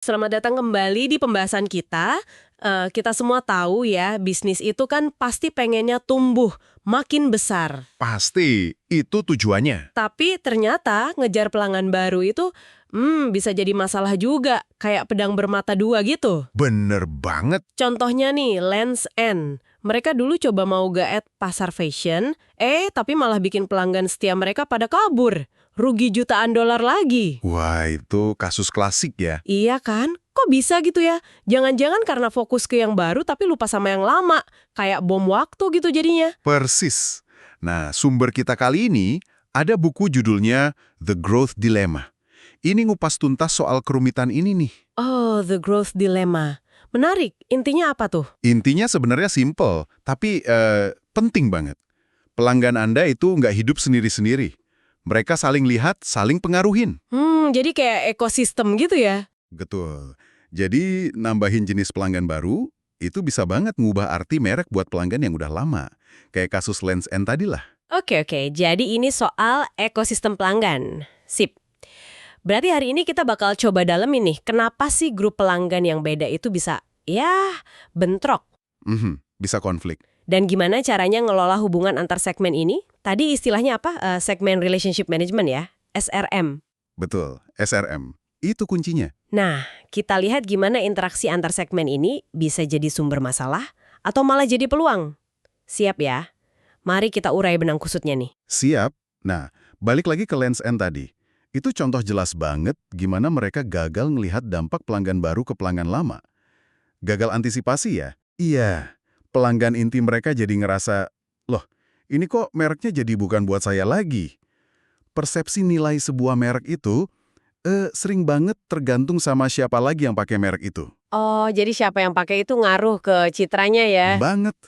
Selamat datang kembali di pembahasan kita. Kita semua tahu ya, bisnis itu kan pasti pengennya tumbuh, makin besar. Pasti, itu tujuannya. Tapi ternyata ngejar pelanggan baru itu bisa jadi masalah juga, kayak pedang bermata dua gitu. Bener banget. Contohnya nih, Lands' End. Mereka dulu coba mau gaet pasar fashion, tapi malah bikin pelanggan setia mereka pada kabur. Rugi jutaan dolar lagi. Wah, itu kasus klasik ya. Iya kan? Kok bisa gitu ya? Jangan-jangan karena fokus ke yang baru tapi lupa sama yang lama. Kayak bom waktu gitu jadinya. Persis. Nah, sumber kita kali ini ada buku judulnya The Growth Dilemma. Ini ngupas tuntas soal kerumitan ini nih. Oh, The Growth Dilemma. Menarik. Intinya apa tuh? Intinya sebenarnya simple, tapi penting banget. Pelanggan Anda itu nggak hidup sendiri-sendiri. Mereka saling lihat, saling pengaruhin. Jadi kayak ekosistem gitu ya? Betul. Jadi, nambahin jenis pelanggan baru, itu bisa banget ngubah arti merek buat pelanggan yang udah lama. Kayak kasus Lands' End tadi lah. Oke. Jadi ini soal ekosistem pelanggan. Sip. Berarti hari ini kita bakal coba dalemin nih, kenapa sih grup pelanggan yang beda itu bisa, bentrok? Bisa konflik. Dan gimana caranya ngelola hubungan antar segmen ini? Tadi istilahnya apa? Segmen Relationship Management ya? SRM. Betul, SRM. Itu kuncinya. Nah, kita lihat gimana interaksi antar segmen ini bisa jadi sumber masalah atau malah jadi peluang. Siap ya? Mari kita urai benang kusutnya nih. Siap. Nah, balik lagi ke Lands' End tadi. Itu contoh jelas banget gimana mereka gagal ngelihat dampak pelanggan baru ke pelanggan lama. Gagal antisipasi ya? Iya. Pelanggan inti mereka jadi ngerasa, loh, ini kok mereknya jadi bukan buat saya lagi. Persepsi nilai sebuah merek itu sering banget tergantung sama siapa lagi yang pakai merek itu. Oh, jadi siapa yang pakai itu ngaruh ke citranya ya? Banget.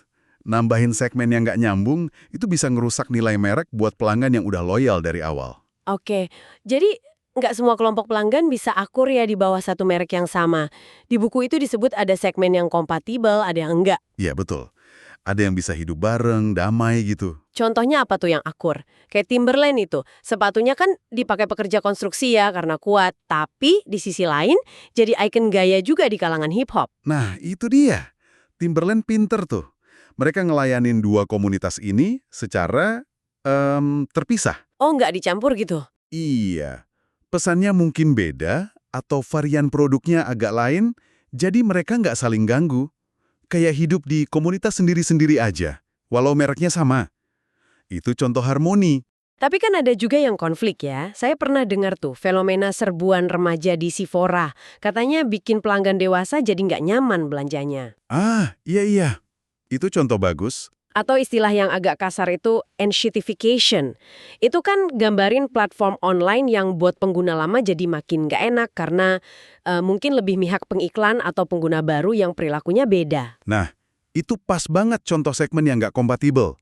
Nambahin segmen yang nggak nyambung, itu bisa ngerusak nilai merek buat pelanggan yang udah loyal dari awal. Oke, jadi nggak semua kelompok pelanggan bisa akur ya di bawah satu merek yang sama. Di buku itu disebut ada segmen yang kompatibel, ada yang enggak. Iya, betul. Ada yang bisa hidup bareng, damai gitu. Contohnya apa tuh yang akur? Kayak Timberland itu, sepatunya kan dipakai pekerja konstruksi ya karena kuat, tapi di sisi lain jadi ikon gaya juga di kalangan hip-hop. Nah, itu dia. Timberland pinter tuh. Mereka ngelayanin dua komunitas ini secara terpisah. Oh, nggak dicampur gitu? Iya. Pesannya mungkin beda, atau varian produknya agak lain, jadi mereka nggak saling ganggu. Kayak hidup di komunitas sendiri-sendiri aja, walau mereknya sama. Itu contoh harmoni. Tapi kan ada juga yang konflik ya. Saya pernah dengar tuh fenomena serbuan remaja di Sephora. Katanya bikin pelanggan dewasa jadi nggak nyaman belanjanya. Ah, iya. Itu contoh bagus. Atau istilah yang agak kasar itu enshittification. Itu kan gambarin platform online yang buat pengguna lama jadi makin nggak enak karena mungkin lebih mihak pengiklan atau pengguna baru yang perilakunya beda. Nah, itu pas banget contoh segmen yang nggak kompatibel.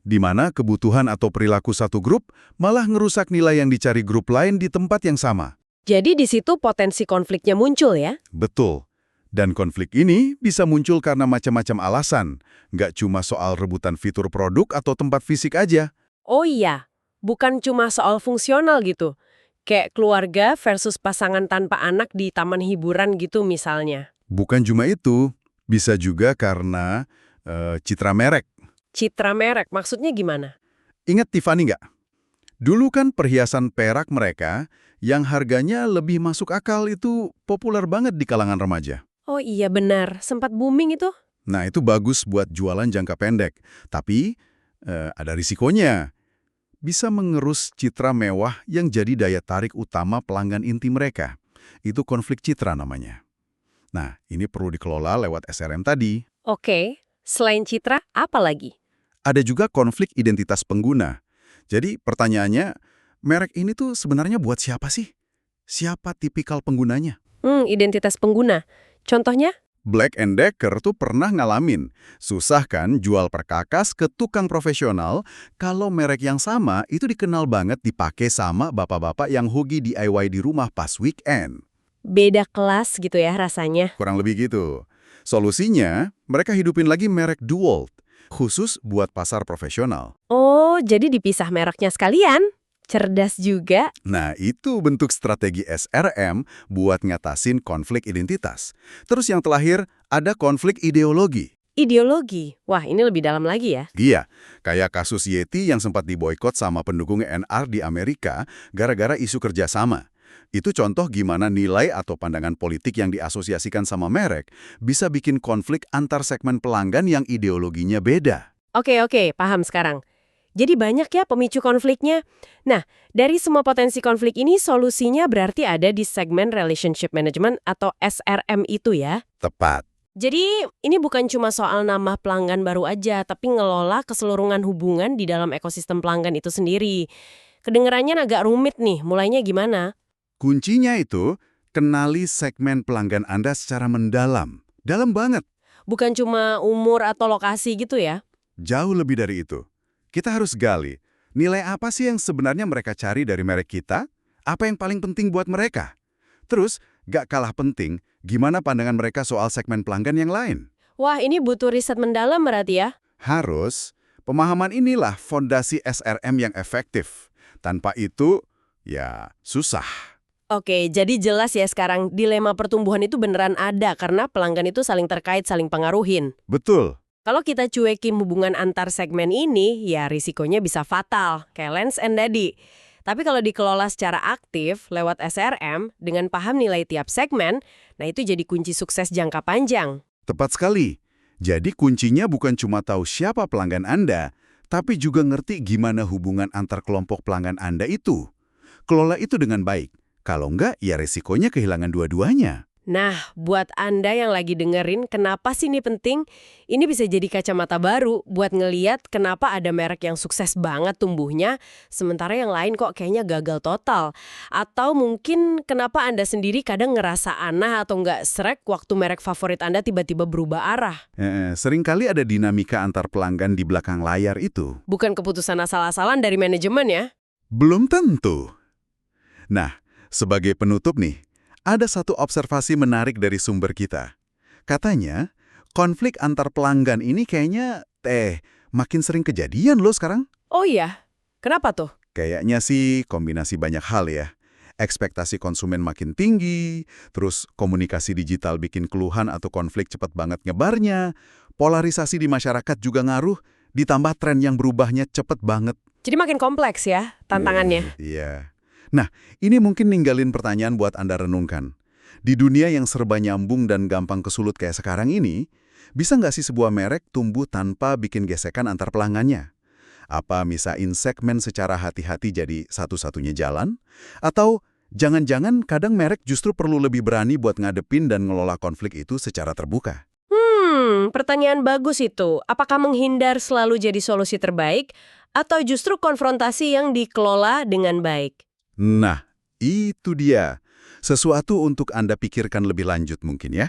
Di mana kebutuhan atau perilaku satu grup malah ngerusak nilai yang dicari grup lain di tempat yang sama. Jadi di situ potensi konfliknya muncul ya? Betul. Dan konflik ini bisa muncul karena macam-macam alasan. Nggak cuma soal rebutan fitur produk atau tempat fisik aja. Oh iya, bukan cuma soal fungsional gitu. Kayak keluarga versus pasangan tanpa anak di taman hiburan gitu misalnya. Bukan cuma itu, bisa juga karena citra merek. Citra merek, maksudnya gimana? Ingat Tiffany nggak? Dulu kan perhiasan perak mereka yang harganya lebih masuk akal itu populer banget di kalangan remaja. Oh iya benar, sempat booming itu. Nah, itu bagus buat jualan jangka pendek. Tapi ada risikonya. Bisa mengerus citra mewah yang jadi daya tarik utama pelanggan inti mereka. Itu konflik citra namanya. Nah, ini perlu dikelola lewat SRM tadi. Oke, selain citra, apa lagi? Ada juga konflik identitas pengguna. Jadi pertanyaannya, merek ini tuh sebenarnya buat siapa sih? Siapa tipikal penggunanya? Identitas pengguna. Contohnya? Black & Decker tuh pernah ngalamin. Susah kan jual perkakas ke tukang profesional kalau merek yang sama itu dikenal banget dipakai sama bapak-bapak yang hobi DIY di rumah pas weekend. Beda kelas gitu ya rasanya. Kurang lebih gitu. Solusinya, mereka hidupin lagi merek DeWalt, khusus buat pasar profesional. Oh, jadi dipisah mereknya sekalian? Cerdas juga. Nah, itu bentuk strategi SRM buat ngatasin konflik identitas. Terus yang terakhir, ada konflik ideologi. Ideologi. Wah, ini lebih dalam lagi ya. Iya, kayak kasus Yeti yang sempat diboykot sama pendukung NR di Amerika gara-gara isu kerjasama. Itu contoh gimana nilai atau pandangan politik yang diasosiasikan sama merek bisa bikin konflik antar segmen pelanggan yang ideologinya beda. Oke, paham sekarang. Jadi banyak ya pemicu konfliknya. Nah, dari semua potensi konflik ini solusinya berarti ada di segmen relationship management atau SRM itu ya. Tepat. Jadi ini bukan cuma soal nambah pelanggan baru aja, tapi ngelola keseluruhan hubungan di dalam ekosistem pelanggan itu sendiri. Kedengerannya agak rumit nih, mulainya gimana? Kuncinya itu, kenali segmen pelanggan Anda secara mendalam. Dalam banget. Bukan cuma umur atau lokasi gitu ya? Jauh lebih dari itu. Kita harus gali, nilai apa sih yang sebenarnya mereka cari dari merek kita? Apa yang paling penting buat mereka? Terus, gak kalah penting, gimana pandangan mereka soal segmen pelanggan yang lain? Wah, ini butuh riset mendalam berarti ya? Harus. Pemahaman inilah fondasi SRM yang efektif. Tanpa itu, ya susah. Oke, jadi jelas ya sekarang dilema pertumbuhan itu beneran ada karena pelanggan itu saling terkait, saling pengaruhin. Betul. Kalau kita cuekin hubungan antar segmen ini, ya risikonya bisa fatal, kayak Lens and Daddy. Tapi kalau dikelola secara aktif lewat SRM, dengan paham nilai tiap segmen, nah itu jadi kunci sukses jangka panjang. Tepat sekali. Jadi kuncinya bukan cuma tahu siapa pelanggan Anda, tapi juga ngerti gimana hubungan antar kelompok pelanggan Anda itu. Kelola itu dengan baik. Kalau enggak, ya resikonya kehilangan dua-duanya. Nah, buat Anda yang lagi dengerin, kenapa sih ini penting? Ini bisa jadi kacamata baru buat ngeliat kenapa ada merek yang sukses banget tumbuhnya, sementara yang lain kok kayaknya gagal total. Atau mungkin kenapa Anda sendiri kadang ngerasa aneh atau nggak srek waktu merek favorit Anda tiba-tiba berubah arah. Seringkali ada dinamika antar pelanggan di belakang layar itu. Bukan keputusan asal-asalan dari manajemen ya? Belum tentu. Nah, sebagai penutup nih, ada satu observasi menarik dari sumber kita. Katanya, konflik antar pelanggan ini kayaknya makin sering kejadian loh sekarang. Oh iya? Kenapa tuh? Kayaknya sih kombinasi banyak hal ya. Ekspektasi konsumen makin tinggi, terus komunikasi digital bikin keluhan atau konflik cepat banget nyebarnya, polarisasi di masyarakat juga ngaruh, ditambah tren yang berubahnya cepat banget. Jadi makin kompleks ya tantangannya. Iya. Nah, ini mungkin ninggalin pertanyaan buat Anda renungkan. Di dunia yang serba nyambung dan gampang kesulut kayak sekarang ini, bisa nggak sih sebuah merek tumbuh tanpa bikin gesekan antar pelanggannya? Apa misahin segmen secara hati-hati jadi satu-satunya jalan? Atau jangan-jangan kadang merek justru perlu lebih berani buat ngadepin dan ngelola konflik itu secara terbuka? Pertanyaan bagus itu. Apakah menghindar selalu jadi solusi terbaik? Atau justru konfrontasi yang dikelola dengan baik? Nah, itu dia. Sesuatu untuk Anda pikirkan lebih lanjut mungkin ya.